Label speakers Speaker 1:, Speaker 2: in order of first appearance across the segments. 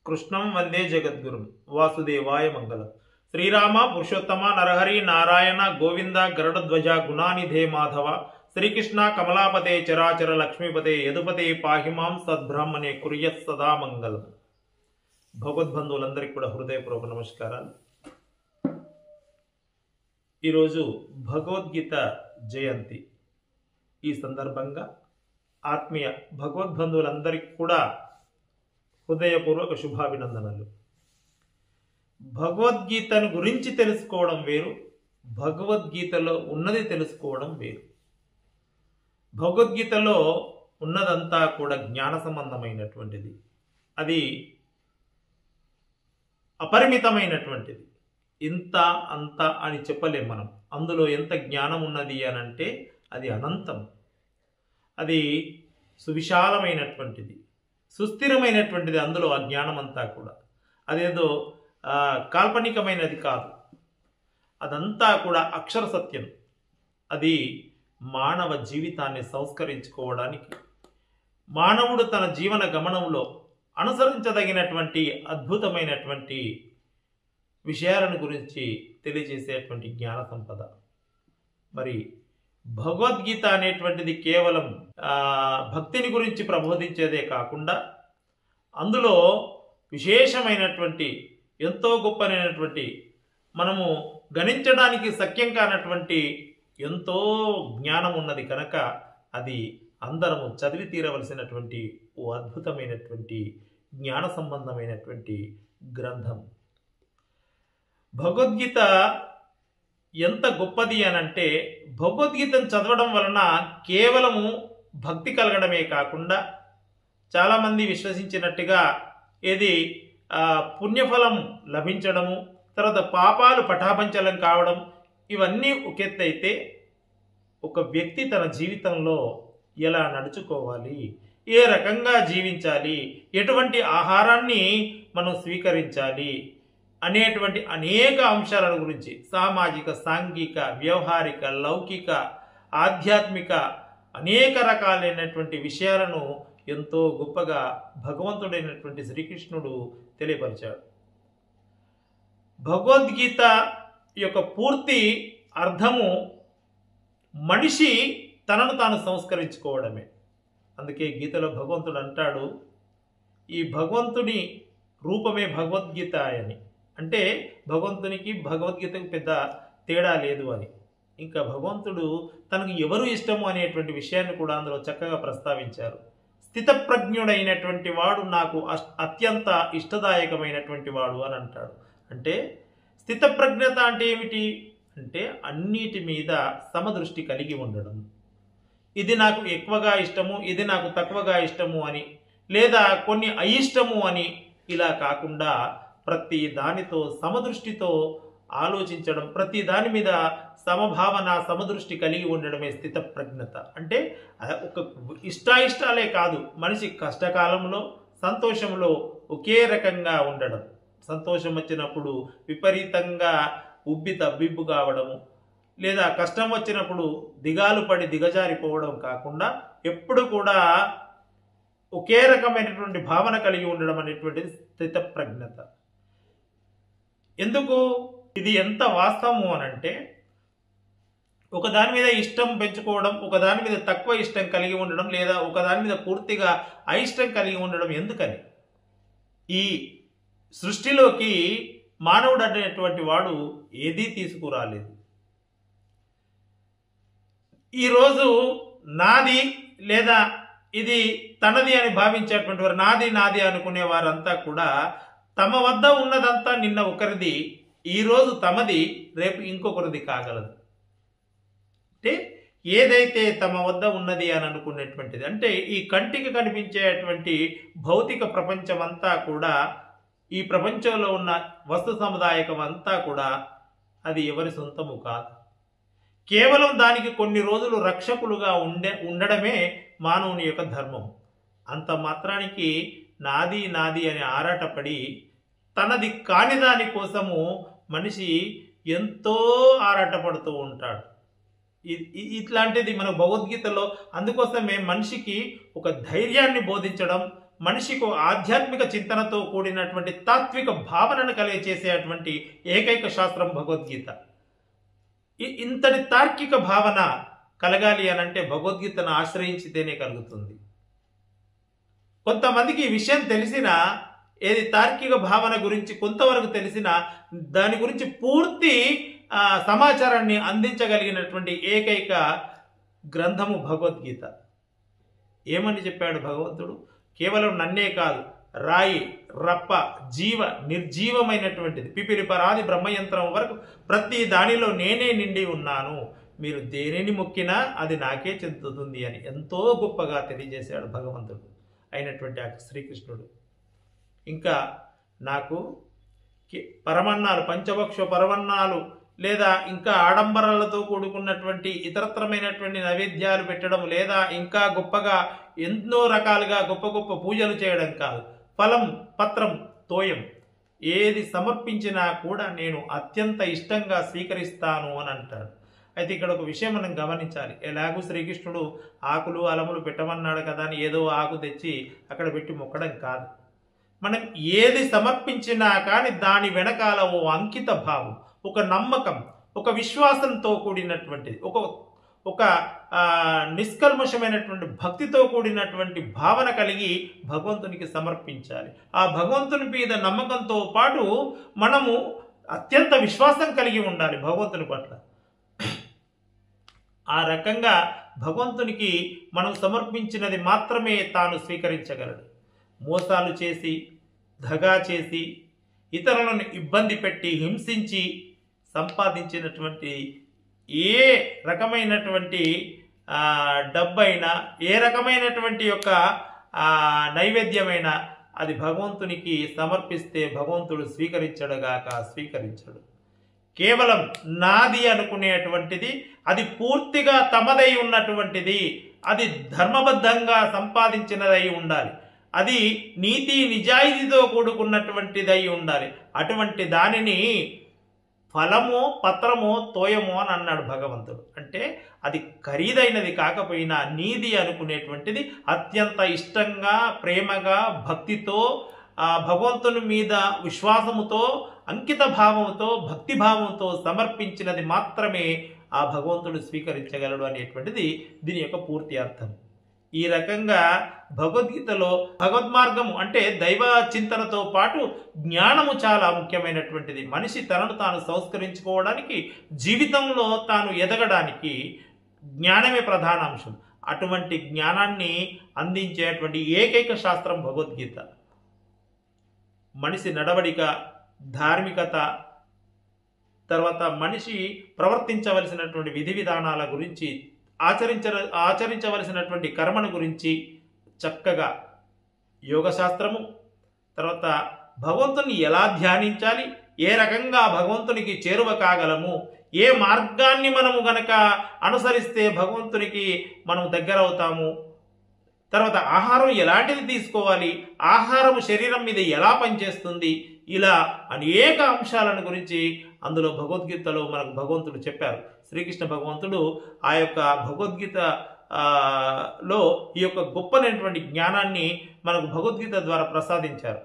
Speaker 1: కృష్ణం వందే జగద్గురుం వాసుదేవాయ మంగళం. శ్రీరామ పురుషోత్తమ నరహరి నారాయణ గోవింద గరుడధ్వజ గుణానిధే మాధవ శ్రీకృష్ణ కమలాపతే చరాచర లక్ష్మీపతే యదుపతే పాహిమాం సద్బ్రాహ్మణే కుర్యత్ సదా మంగళం. భగవద్బంధువులందరికీ కూడా హృదయపూర్వక నమస్కారాలు. ఈరోజు భగవద్గీత జయంతి. ఈ సందర్భంగా ఆత్మీయ భగవద్బంధువులందరికీ కూడా హృదయపూర్వక శుభాభినందనలు. భగవద్గీతను గురించి తెలుసుకోవడం వేరు, భగవద్గీతలో ఉన్నది తెలుసుకోవడం వేరు. భగవద్గీతలో ఉన్నదంతా కూడా జ్ఞాన సంబంధమైనటువంటిది, అది అపరిమితమైనటువంటిది. ఇంత అంత అని చెప్పలేం మనం. అందులో ఎంత జ్ఞానం ఉన్నది అనంటే అది అనంతం, అది సువిశాలమైనటువంటిది, సుస్థిరమైనటువంటిది. అందులో ఆ జ్ఞానం అంతా కూడా అదేదో కాల్పనికమైనది కాదు, అదంతా కూడా అక్షర సత్యం. అది మానవ జీవితాన్ని సంస్కరించుకోవడానికి, మానవుడు తన జీవన గమనంలో అనుసరించదగినటువంటి అద్భుతమైనటువంటి విషయాలను గురించి తెలియజేసేటువంటి జ్ఞాన సంపద. మరి భగవద్గీత అనేటువంటిది కేవలం భక్తిని గురించి ప్రబోధించేదే కాకుండా అందులో విశేషమైనటువంటి ఎంతో గొప్పనైనటువంటి మనము గణించడానికి సఖ్యం కానటువంటి ఎంతో జ్ఞానం ఉన్నది కనుక అది అందరము చదివి తీరవలసినటువంటి ఓ అద్భుతమైనటువంటి జ్ఞాన సంబంధమైనటువంటి గ్రంథం. భగవద్గీత ఎంత గొప్పది అనంటే భగవద్గీతను చదవడం వలన కేవలము భక్తి కలగడమే కాకుండా చాలామంది విశ్వసించినట్టుగా ఏది పుణ్యఫలం లభించడము, తర్వాత పాపాలు పటాపంచలం కావడం, ఇవన్నీ ఒక ఎత్తు అయితే ఒక వ్యక్తి తన జీవితంలో ఎలా నడుచుకోవాలి, ఏ రకంగా జీవించాలి, ఎటువంటి ఆహారాన్ని మనం స్వీకరించాలి అనేటువంటి అనేక అంశాల గురించి సామాజిక, సాంఘిక, వ్యవహారిక, లౌకిక, ఆధ్యాత్మిక అనేక రకాలైనటువంటి విషయాలను ఎంతో గొప్పగా భగవంతుడైనటువంటి శ్రీకృష్ణుడు తెలియపరిచాడు. భగవద్గీత యొక్క పూర్తి అర్థము మనిషి తనను తాను సంస్కరించుకోవడమే. అందుకే గీతలో భగవంతుడు అంటాడు, ఈ భగవంతుని రూపమే భగవద్గీత అని. అంటే భగవంతునికి భగవద్గీతకు పెద్ద తేడా లేదు అని. ఇంకా భగవంతుడు తనకు ఎవరు ఇష్టము అనేటువంటి విషయాన్ని కూడా అందులో చక్కగా ప్రస్తావించారు. స్థితప్రజ్ఞుడైనటువంటి వాడు నాకు అత్యంత ఇష్టదాయకమైనటువంటి వాడు అని అంటాడు. అంటే స్థితప్రజ్ఞత అంటే ఏమిటి అంటే అన్నిటి మీద సమదృష్టి కలిగి ఉండడం. ఇది నాకు ఎక్కువగా ఇష్టము, ఇది నాకు తక్కువగా ఇష్టము అని, లేదా కొన్ని అయిష్టము అని ఇలా కాకుండా ప్రతి దానితో సమదృష్టితో ఆలోచించడం, ప్రతి దాని మీద సమభావన, సమదృష్టి కలిగి ఉండడమే స్థితప్రజ్ఞత. అంటే ఒక ఇష్టాయిష్టాలే కాదు, మనిషి కష్టకాలంలో సంతోషంలో ఒకే రకంగా ఉండడం. సంతోషం వచ్చినప్పుడు విపరీతంగా ఉబ్బి తబ్బిబ్బు కావడము, లేదా కష్టం వచ్చినప్పుడు దిగాలు పడి దిగజారిపోవడం కాకుండా ఎప్పుడు కూడా ఒకే రకమైనటువంటి భావన కలిగి ఉండడం అనేటువంటిది స్థితప్రజ్ఞత. ఎందుకు ఇది ఎంత వాస్తవము అనంటే ఒకదాని మీద ఇష్టం పెంచుకోవడం, ఒకదాని మీద తక్కువ ఇష్టం కలిగి ఉండడం, లేదా ఒకదాని మీద పూర్తిగా అయిష్టం కలిగి ఉండడం ఎందుకని? ఈ సృష్టిలోకి మానవుడు అనేటువంటి వాడు ఏదీ తీసుకురాలేదు. ఈరోజు నాది లేదా ఇది తనది అని భావించేటువంటి వారు, నాది నాది అనుకునే వారంతా కూడా తమ వద్ద ఉన్నదంతా నిన్న ఒకరిది, ఈరోజు తమది, రేపు ఇంకొకరిది కాగలదు. అంటే ఏదైతే తమ వద్ద ఉన్నది అని అనుకునేటువంటిది, అంటే ఈ కంటికి కనిపించేటువంటి భౌతిక ప్రపంచం అంతా కూడా, ఈ ప్రపంచంలో ఉన్న వస్తు సముదాయకం అంతా కూడా అది ఎవరి సొంతము కాదు. కేవలం దానికి కొన్ని రోజులు రక్షకులుగా ఉండడమే మానవుని యొక్క ధర్మం. అంత మాత్రానికి నాది నాది అని ఆరాటపడి తనది కాని దాని కోసము మనిషి ఎంతో ఆరాటపడుతూ ఉంటాడు. ఇట్లాంటిది మన భగవద్గీతలో అందుకోసమే మనిషికి ఒక ధైర్యాన్ని బోధించడం, మనిషికి ఆధ్యాత్మిక చింతనతో కూడినటువంటి తాత్విక భావనను కలిగచేసేటువంటి ఏకైక శాస్త్రం భగవద్గీత. ఇంతటి తార్కిక భావన కలగాలి అనంటే భగవద్గీతను ఆశ్రయించితేనే కలుగుతుంది. కొంతమందికి ఈ విషయం తెలిసినా, ఏది తార్కిక భావన గురించి కొంతవరకు తెలిసినా దాని గురించి పూర్తి సమాచారాన్ని అందించగలిగినటువంటి ఏకైక గ్రంథము భగవద్గీత. ఏమని చెప్పాడు భగవంతుడు? కేవలం నన్నే కాదు, రాయి, రప్ప, జీవ నిర్జీవమైనటువంటిది పిపిలిపరాది బ్రహ్మయంత్రం వరకు ప్రతి దానిలో నేనే నిండి ఉన్నాను, మీరు దేనిని మొక్కినా అది నాకే చెందుతుంది అని ఎంతో గొప్పగా తెలియజేశాడు భగవంతుడు అయినటువంటి ఆ శ్రీకృష్ణుడు. ఇంకా నాకు పరమన్నాలు, పంచభక్ష పరమన్నాలు లేదా ఇంకా ఆడంబరాలతో కూడుకున్నటువంటి ఇతరత్రమైనటువంటి నైవేద్యాలు పెట్టడం లేదా ఇంకా గొప్పగా ఎన్నో రకాలుగా గొప్ప గొప్ప పూజలు చేయడం కాదు. ఫలం, పత్రం, తోయం ఏది సమర్పించినా కూడా నేను అత్యంత ఇష్టంగా స్వీకరిస్తాను అని అంటాడు. అయితే ఇక్కడ ఒక విషయం మనం గమనించాలి. ఎలాగూ శ్రీకృష్ణుడు ఆకులు అలములు పెట్టమన్నాడు కదా అని ఏదో ఆకు తెచ్చి అక్కడ పెట్టి మొక్కడం కాదు. మనం ఏది సమర్పించినా కానీ దాని వెనకాల ఓ అంకిత భావం, ఒక నమ్మకం, ఒక విశ్వాసంతో కూడినటువంటిది, ఒక నిష్కల్మషమైనటువంటి భక్తితో కూడినటువంటి భావన కలిగి భగవంతునికి సమర్పించాలి. ఆ భగవంతుని మీద నమ్మకంతో పాటు మనము అత్యంత విశ్వాసం కలిగి ఉండాలి భగవంతుని పట్ల. ఆ రకంగా భగవంతునికి మనం సమర్పించినది మాత్రమే తాను స్వీకరించగలడు. మోసాలు చేసి, దగా చేసి, ఇతరులను ఇబ్బంది పెట్టి, హింసించి సంపాదించినటువంటి ఏ రకమైనటువంటి డబ్బైనా, ఏ రకమైనటువంటి యొక్క నైవేద్యమైనా అది భగవంతునికి సమర్పిస్తే భగవంతుడు స్వీకరించడు. కేవలం నాది అనుకునేటువంటిది, అది పూర్తిగా తమదై ఉన్నటువంటిది, అది ధర్మబద్ధంగా సంపాదించినదై ఉండాలి, అది నీతి నిజాయితీతో కూడుకున్నటువంటిదై ఉండాలి. అటువంటి దానిని ఫలమో, పత్రమో, తోయమో అని అన్నాడు భగవంతుడు. అంటే అది ఖరీదైనది కాకపోయినా నీది అనుకునేటువంటిది అత్యంత ఇష్టంగా, ప్రేమగా, భక్తితో, భగవంతుని మీద విశ్వాసముతో, అంకిత భావంతో, భక్తి భావంతో సమర్పించినది మాత్రమే ఆ భగవంతుడు స్వీకరించగలడు అనేటువంటిది దీని యొక్క పూర్తి అర్థం. ఈ రకంగా భగవద్గీతలో భగవద్మార్గము అంటే దైవ చింతనతో పాటు జ్ఞానము చాలా ముఖ్యమైనటువంటిది. మనిషి తనను తాను సంస్కరించుకోవడానికి, జీవితంలో తాను ఎదగడానికి జ్ఞానమే ప్రధాన అంశం. అటువంటి జ్ఞానాన్ని అందించేటువంటి ఏకైక శాస్త్రం భగవద్గీత. మనిషి నడవడిక, ధార్మికత, తర్వాత మనిషి ప్రవర్తించవలసినటువంటి విధి విధానాల గురించి, ఆచరించవలసినటువంటి కర్మను గురించి చక్కగా యోగశాస్త్రము, తర్వాత భగవంతుని ఎలా ధ్యానించాలి, ఏ రకంగా భగవంతునికి చేరువ కాగలము, ఏ మార్గాన్ని మనము గనక అనుసరిస్తే భగవంతునికి మనం దగ్గర అవుతాము, తర్వాత ఆహారం ఎలాంటిది తీసుకోవాలి, ఆహారము శరీరం మీద ఎలా పనిచేస్తుంది, ఇలా అనేక అంశాలను గురించి అందులో భగవద్గీతలో మనకు భగవంతుడు చెప్పారు. శ్రీకృష్ణ భగవంతుడు ఆ యొక్క భగవద్గీత లో ఈ యొక్క గొప్పనైనటువంటి జ్ఞానాన్ని మనకు భగవద్గీత ద్వారా ప్రసాదించారు.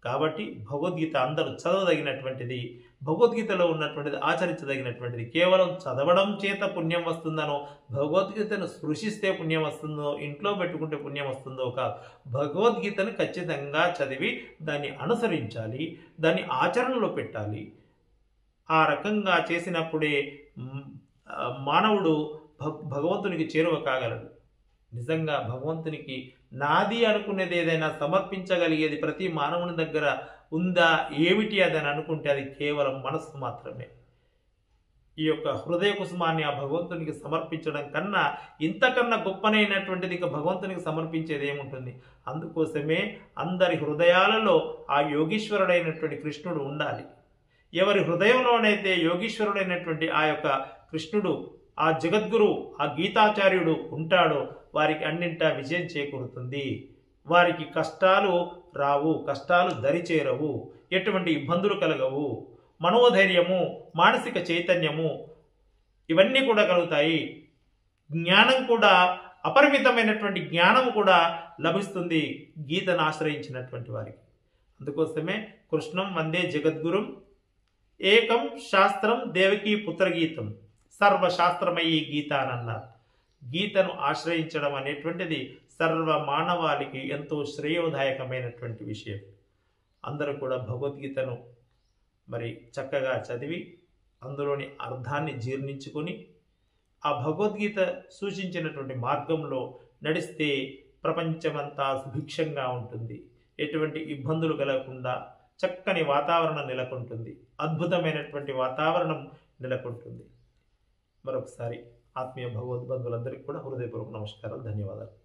Speaker 1: కాబట్టి భగవద్గీత అందరూ చదవదగినటువంటిది, భగవద్గీతలో ఉన్నటువంటిది ఆచరించదగినటువంటిది. కేవలం చదవడం చేత పుణ్యం వస్తుందనో, భగవద్గీతను స్పృశిస్తే పుణ్యం వస్తుందో, ఇంట్లో పెట్టుకుంటే పుణ్యం వస్తుందో కాదు. భగవద్గీతను ఖచ్చితంగా చదివి దాన్ని అనుసరించాలి, దాన్ని ఆచరణలో పెట్టాలి. ఆ రకంగా చేసినప్పుడే మానవుడు భగవంతునికి చేరువ కాగలడు. నిజంగా భగవంతునికి నాది అనుకునేది ఏదైనా సమర్పించగలిగేది ప్రతి మానవుని దగ్గర ఉందా, ఏమిటి అది అని అనుకుంటే అది కేవలం మనస్సు మాత్రమే. ఈ యొక్క హృదయ కుసుమాన్ని ఆ భగవంతునికి సమర్పించడం కన్నా, ఇంతకన్నా గొప్పనైనటువంటిది ఇక భగవంతునికి సమర్పించేది ఏముంటుంది. అందుకోసమే అందరి హృదయాలలో ఆ యోగీశ్వరుడైనటువంటి కృష్ణుడు ఉండాలి. ఎవరి హృదయంలోనైతే యోగీశ్వరుడైనటువంటి ఆ యొక్క కృష్ణుడు, ఆ జగద్గురు, ఆ గీతాచార్యుడు ఉంటాడో వారికి అన్నింటా విజయం చేకూరుతుంది. వారికి కష్టాలు రావు, కష్టాలు దరిచేరవు, ఎటువంటి ఇబ్బందులు కలగవు, మనోధైర్యము, మానసిక చైతన్యము ఇవన్నీ కూడా కలుగుతాయి. జ్ఞానం కూడా అపరిమితమైనటువంటి జ్ఞానం కూడా లభిస్తుంది గీతను ఆశ్రయించినటువంటి వారికి. అందుకోసమే కృష్ణం వందే జగద్గురుం ఏకం శాస్త్రం దేవకీ పుత్రగీతం సర్వశాస్త్రమయ్యి గీత అని అన్నారు. గీతను ఆశ్రయించడం అనేటువంటిది సర్వ మానవాళికి ఎంతో శ్రేయోదాయకమైనటువంటి విషయం. అందరూ కూడా భగవద్గీతను మరి చక్కగా చదివి అందులోని అర్థాన్ని జీర్ణించుకొని ఆ భగవద్గీత సూచించినటువంటి మార్గంలో నడిస్తే ప్రపంచమంతా సుభిక్షంగా ఉంటుంది. ఎటువంటి ఇబ్బందులు కలగకుండా చక్కని వాతావరణం నెలకొంటుంది. అద్భుతమైనటువంటి వాతావరణం నెలకొంటుంది. మరొకసారి ఆత్మీయ భగవద్బంధువులందరికీ కూడా హృదయపూర్వక నమస్కారాలు, ధన్యవాదాలు.